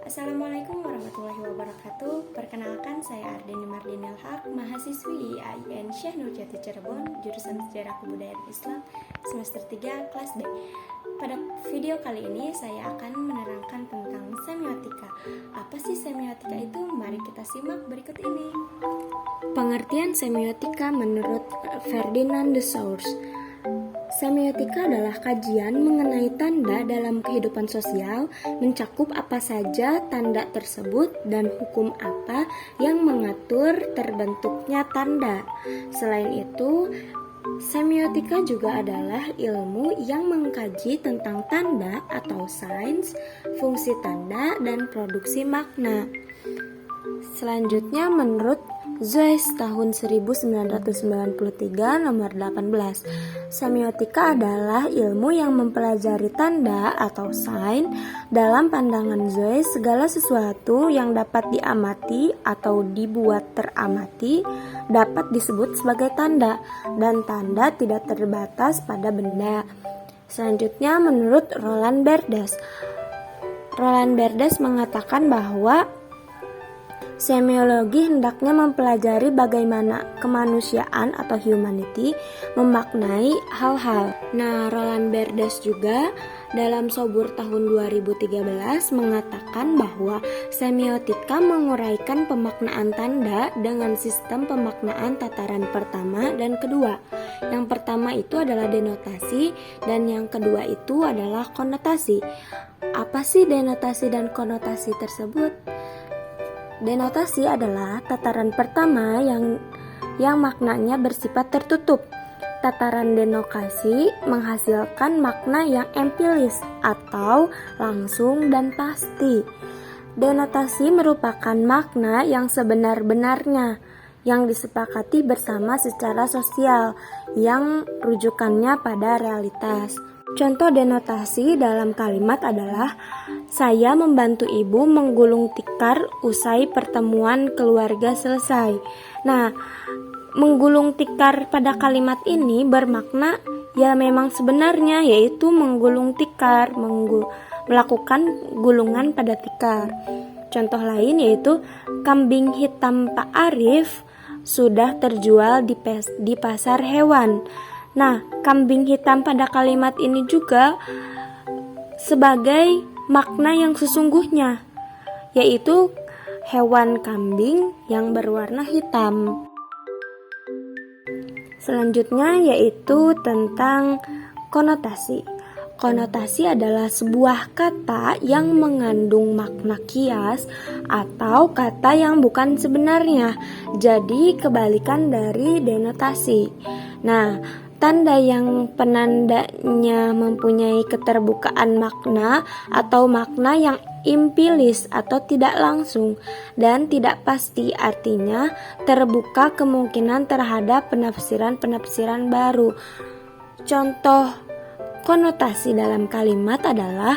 Assalamualaikum warahmatullahi wabarakatuh. Perkenalkan, saya Ardeni Mardinil Haq, mahasiswi IAIN Syekh Nurjati Cirebon, jurusan Sejarah Kebudayaan Islam, semester 3, kelas B. Pada video kali ini saya akan menerangkan tentang semiotika. Apa sih semiotika itu? Mari kita simak berikut ini. Pengertian semiotika menurut Ferdinand de Saussure. Semiotika adalah kajian mengenai tanda dalam kehidupan sosial, mencakup apa saja tanda tersebut dan hukum apa yang mengatur terbentuknya tanda. Selain itu, semiotika juga adalah ilmu yang mengkaji tentang tanda atau sains, fungsi tanda, dan produksi makna. Selanjutnya menurut Zoes tahun 1993 nomor 18, semiotika adalah ilmu yang mempelajari tanda atau sign. Dalam pandangan Zoes, segala sesuatu yang dapat diamati atau dibuat teramati dapat disebut sebagai tanda, dan tanda tidak terbatas pada benda. Selanjutnya menurut Roland Barthes. Roland Barthes mengatakan bahwa semiologi hendaknya mempelajari bagaimana kemanusiaan atau humanity memaknai hal-hal. Nah, Roland Barthes juga dalam Sobur tahun 2013 mengatakan bahwa semiotika menguraikan pemaknaan tanda dengan sistem pemaknaan tataran pertama dan kedua. Yang pertama itu adalah denotasi dan yang kedua itu adalah konotasi. Apa sih denotasi dan konotasi tersebut? Denotasi adalah tataran pertama yang maknanya bersifat tertutup. Tataran denotasi menghasilkan makna yang empiris atau langsung dan pasti. Denotasi merupakan makna yang sebenar-benarnya yang disepakati bersama secara sosial yang rujukannya pada realitas. Contoh denotasi dalam kalimat adalah saya membantu ibu menggulung tikar usai pertemuan keluarga selesai. Nah, menggulung tikar pada kalimat ini bermakna ya memang sebenarnya, yaitu menggulung tikar, melakukan gulungan pada tikar. Contoh lain yaitu kambing hitam Pak Arif sudah terjual di pasar hewan. Nah, kambing hitam pada kalimat ini juga sebagai makna yang sesungguhnya, yaitu hewan kambing yang berwarna hitam. Selanjutnya yaitu tentang konotasi. Konotasi adalah sebuah kata yang mengandung makna kias atau kata yang bukan sebenarnya, jadi kebalikan dari denotasi. Nah, tanda yang penandanya mempunyai keterbukaan makna atau makna yang empiris atau tidak langsung dan tidak pasti, artinya terbuka kemungkinan terhadap penafsiran-penafsiran baru. Contoh konotasi dalam kalimat adalah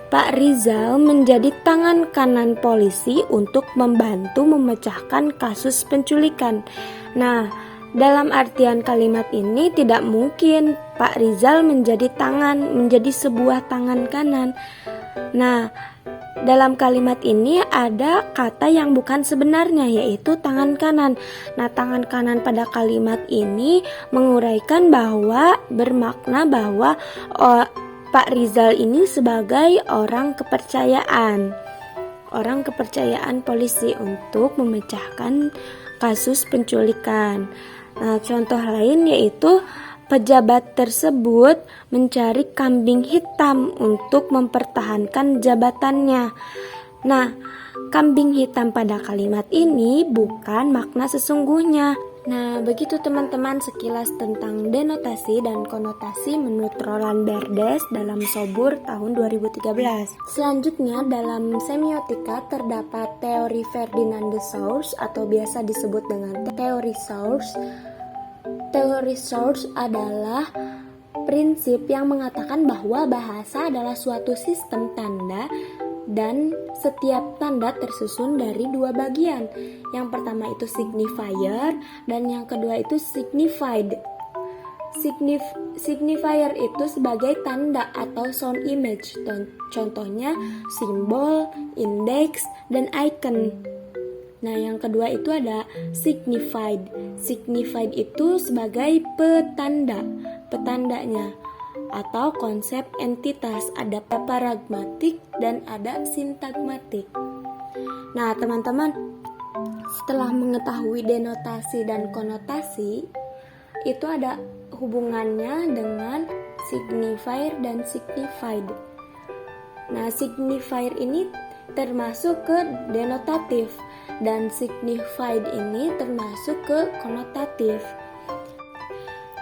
Pak Rizal menjadi tangan kanan polisi untuk membantu memecahkan kasus penculikan. Nah, dalam artian kalimat ini tidak mungkin Pak Rizal menjadi sebuah tangan kanan. Nah, dalam kalimat ini ada kata yang bukan sebenarnya, yaitu tangan kanan. Nah, tangan kanan pada kalimat ini menguraikan bahwa bermakna bahwa Pak Rizal ini sebagai orang kepercayaan polisi untuk memecahkan kasus penculikan. Nah, contoh lain yaitu pejabat tersebut mencari kambing hitam untuk mempertahankan jabatannya. Nah, kambing hitam pada kalimat ini bukan makna sesungguhnya. Nah, begitu teman-teman sekilas tentang denotasi dan konotasi menurut Roland Barthes dalam Sobur tahun 2013. Selanjutnya dalam semiotika terdapat teori Ferdinand de Saussure atau biasa disebut dengan teori Saussure. Teori Saussure adalah prinsip yang mengatakan bahwa bahasa adalah suatu sistem tanda dan setiap tanda tersusun dari dua bagian. Yang pertama itu signifier dan yang kedua itu signified. signifier itu sebagai tanda atau sound image. Contohnya simbol, indeks, dan icon. Nah, yang kedua itu ada signified. Signified itu sebagai petandanya atau konsep entitas. Ada paragmatik dan ada sintagmatik. Nah, teman-teman, setelah mengetahui denotasi dan konotasi, itu ada hubungannya dengan signifier dan signified. Nah, signifier ini termasuk ke denotatif dan signified ini termasuk ke konotatif.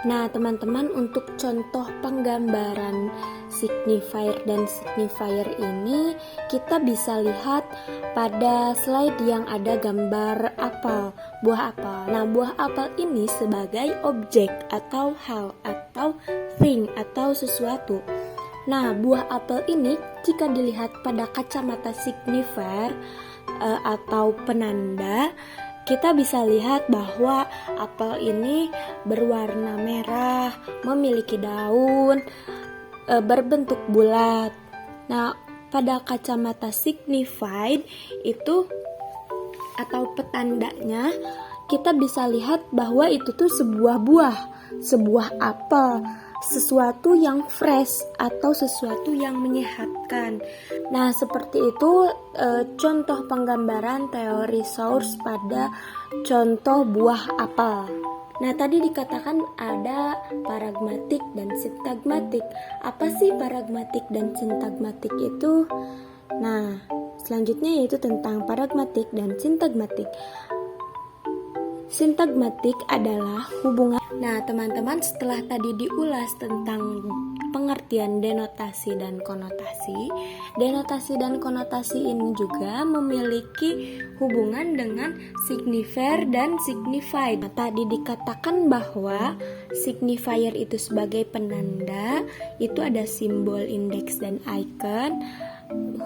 Nah, teman-teman, untuk contoh penggambaran signifier dan signifier ini kita bisa lihat pada slide yang ada gambar apel, buah apel. Nah, buah apel ini sebagai objek atau hal atau thing atau sesuatu. Nah, buah apel ini jika dilihat pada kacamata signifier atau penanda, kita bisa lihat bahwa apel ini berwarna merah, memiliki daun, berbentuk bulat. Nah, pada kacamata signified itu atau petandanya, kita bisa lihat bahwa itu tuh sebuah buah, sebuah apel, sesuatu yang fresh atau sesuatu yang menyehatkan. Nah, seperti itu contoh penggambaran teori source pada contoh buah apel. Nah, tadi dikatakan ada paragmatik dan sintagmatik. Apa sih paragmatik dan sintagmatik itu? Nah, selanjutnya yaitu tentang paragmatik dan sintagmatik. Sintagmatik adalah hubungan. Nah, teman-teman, setelah tadi diulas tentang pengertian denotasi dan konotasi dan konotasi ini juga memiliki hubungan dengan signifier dan signified. Nah, tadi dikatakan bahwa signifier itu sebagai penanda, itu ada simbol, indeks, dan icon.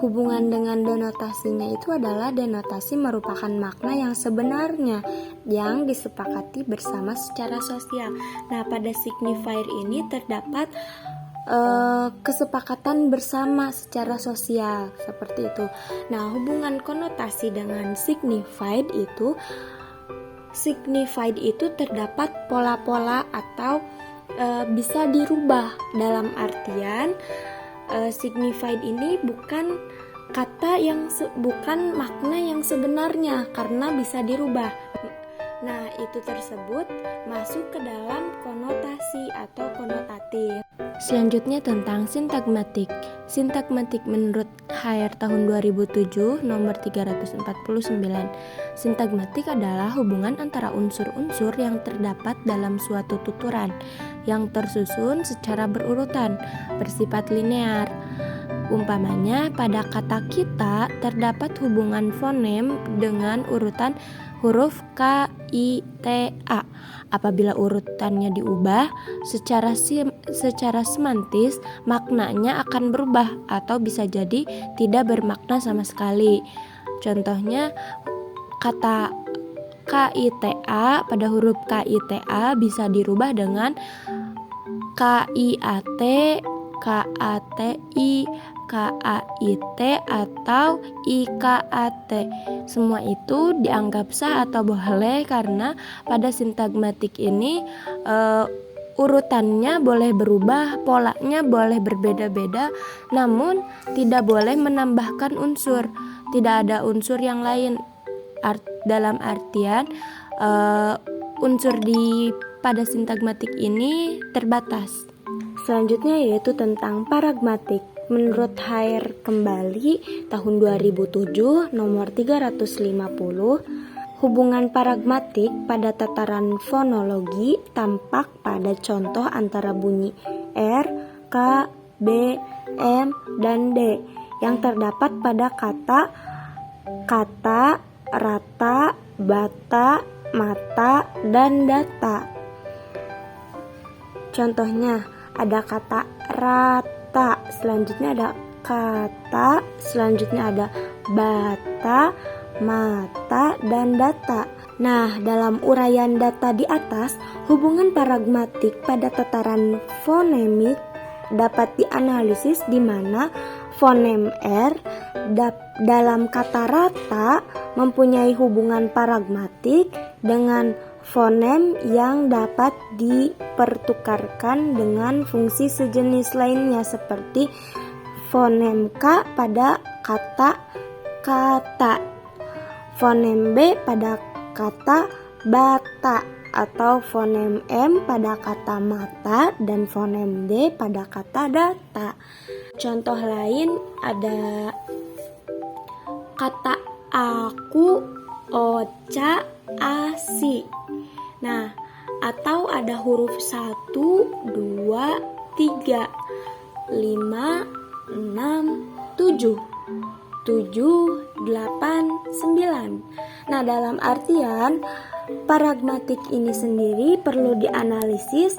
Hubungan dengan denotasinya itu adalah denotasi merupakan makna yang sebenarnya yang disepakati bersama secara sosial. Nah, pada signifier ini terdapat kesepakatan bersama secara sosial seperti itu. Nah, hubungan konotasi dengan signified itu terdapat pola-pola atau bisa dirubah, dalam artian signified ini bukan kata yang bukan makna yang sebenarnya karena bisa dirubah. Nah, itu tersebut masuk ke dalam konotasi atau konotatif. Selanjutnya tentang sintagmatik. Sintagmatik menurut Haier tahun 2007 nomor 349. Sintagmatik adalah hubungan antara unsur-unsur yang terdapat dalam suatu tuturan yang tersusun secara berurutan, bersifat linear. Umpamanya, pada kata kita terdapat hubungan fonem dengan urutan huruf K, I, T, A. Apabila urutannya diubah secara semantis, maknanya akan berubah atau bisa jadi tidak bermakna sama sekali. Contohnya, kata KITA pada huruf KITA bisa dirubah dengan KIAT, KATI, KAIT atau IKAT. Semua itu dianggap sah atau boleh karena pada sintagmatik ini urutannya boleh berubah, polanya boleh berbeda-beda, namun tidak boleh menambahkan unsur. Tidak ada unsur yang lain. Dalam artian unsur pada sintagmatik ini terbatas. Selanjutnya yaitu tentang paragmatik. Menurut Haier kembali tahun 2007 nomor 350, hubungan paragmatik pada tataran fonologi tampak pada contoh antara bunyi R, K, B, M, dan D yang terdapat pada kata, rata, bata, mata, dan data. Contohnya, ada kata rata, selanjutnya ada kata, selanjutnya ada bata, mata, dan data. Nah, dalam uraian data di atas, hubungan pragmatik pada tataran fonemik dapat dianalisis di mana fonem R dalam kata rata mempunyai hubungan pragmatik dengan fonem yang dapat dipertukarkan dengan fungsi sejenis lainnya seperti fonem K pada kata kata, fonem B pada kata bata, atau fonem M pada kata mata, dan fonem D pada kata data. Contoh lain ada kata aku, oca, asi. Nah, atau ada huruf 1, 2, 3, 5, 6, 7, 7, 8, 9. Nah, dalam artian pragmatik ini sendiri perlu dianalisis,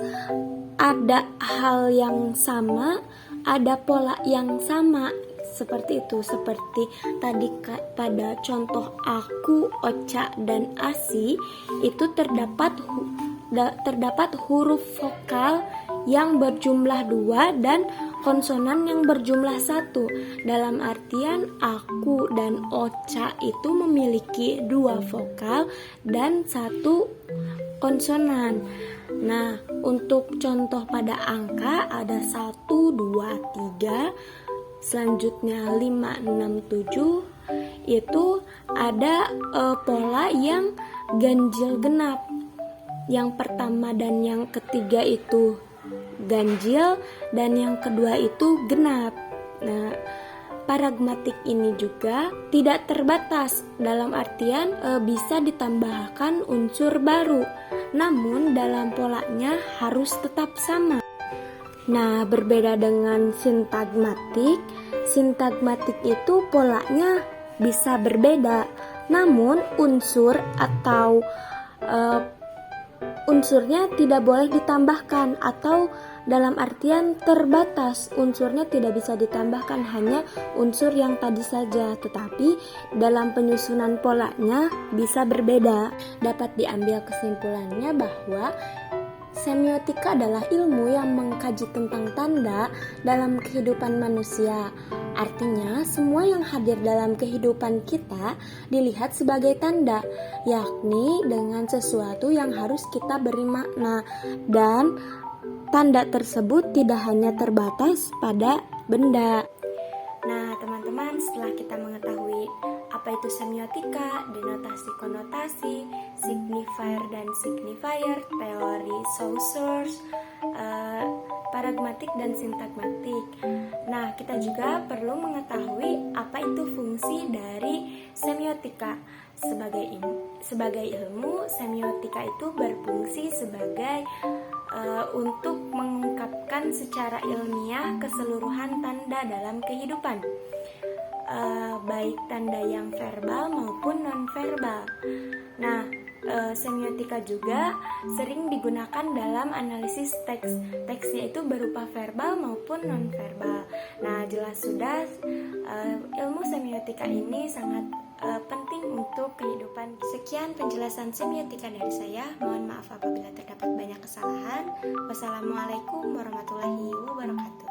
ada hal yang sama, ada pola yang sama, seperti itu. Seperti tadi pada contoh aku, oca, dan asi itu terdapat huruf vokal yang berjumlah 2 dan konsonan yang berjumlah 1. Dalam artian aku dan oca itu memiliki 2 vokal dan 1 konsonan. Nah, untuk contoh pada angka ada 1, 2, 3, selanjutnya 5, 6, 7. Itu ada pola yang ganjil genap. Yang pertama dan yang ketiga itu ganjil, dan yang kedua itu genap. Nah, pragmatik ini juga tidak terbatas, dalam artian bisa ditambahkan unsur baru, namun dalam polanya harus tetap sama. Nah, berbeda dengan sintagmatik. Sintagmatik itu polanya bisa berbeda, namun unsur atau unsurnya tidak boleh ditambahkan, atau dalam artian terbatas, unsurnya tidak bisa ditambahkan, hanya unsur yang tadi saja, tetapi dalam penyusunan polanya bisa berbeda. Dapat diambil kesimpulannya bahwa semiotika adalah ilmu yang mengkaji tentang tanda dalam kehidupan manusia. Artinya, semua yang hadir dalam kehidupan kita dilihat sebagai tanda, yakni dengan sesuatu yang harus kita beri makna. Dan tanda tersebut tidak hanya terbatas pada benda. Nah, teman-teman, setelah kita mengetahui apa itu semiotika, denotasi konotasi, signifier dan signifier, teori source, pragmatik dan sintagmatik. Nah, kita juga perlu mengetahui apa itu fungsi dari semiotika. Sebagai ilmu, semiotika itu berfungsi sebagai untuk mengungkapkan secara ilmiah keseluruhan tanda dalam kehidupan, baik tanda yang verbal maupun non-verbal. Nah, semiotika juga sering digunakan dalam analisis teks. Teksnya itu berupa verbal maupun non-verbal. Nah, jelas sudah ilmu semiotika ini sangat penting untuk kehidupan. Sekian penjelasan semiotika dari saya. Mohon maaf apabila terdapat banyak kesalahan. Wassalamualaikum warahmatullahi wabarakatuh.